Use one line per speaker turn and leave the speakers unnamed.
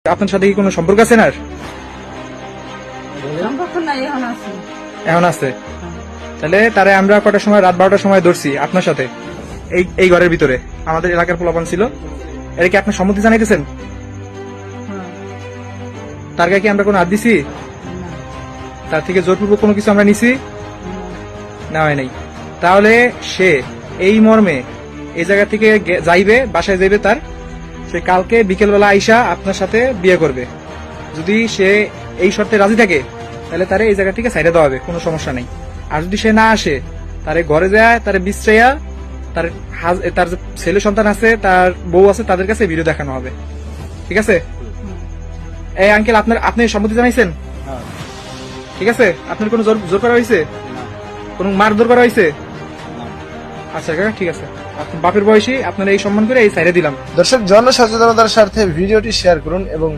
আপনার সাথে কি কোনো সম্পর্ক আছে না? এখন আছে। তাহলে তারে আমরা কটার সময়, রাত 12টার সময় ধরছি আপনার সাথে এই ঘরের ভিতরে। আমাদের এলাকার পোলাপান ছিল। এটা কি আপনার সম্মতি জানাইতেছেন? তার গায়ে কি আমরা কোনো হাত দিছি? তার থেকে জোরপূর্বক কোনো কিছু আমরা নিছি? না, হয় নাই। তাহলে সে এই মর্মে এই জায়গা থেকে যাইবে, বাসায় যাইবে তার, সে কালকে বিকেলবেলা আইসা আপনার সাথে বিয়ে করবে। যদি সে এই শর্তে রাজি থাকে তাহলে তারে এই জায়গা থেকে সাইডে দেওয়া হবে, কোনো সমস্যা নেই। আর যদি সে না আসে, তারে ঘরে যায়, তারে বিশ্রাইয়া তার তার যে ছেলে সন্তান আছে, তার বউ আছে, তাদের কাছে ভিডিও দেখানো হবে। ঠিক আছে? এই আঙ্কেল, আপনি সম্মতি জানাইছেন? ঠিক আছে। আপনার কোনো জোর করা হয়েছে? কোন মারধর করা হয়েছে? আচ্ছা কাকা, ঠিক আছে। আপনি বাপের বয়সী, আপনারা এই সম্মান করে এই সাইডে দিলাম।
দর্শক, জনসচেতনতার স্বার্থে ভিডিওটি শেয়ার করুন এবং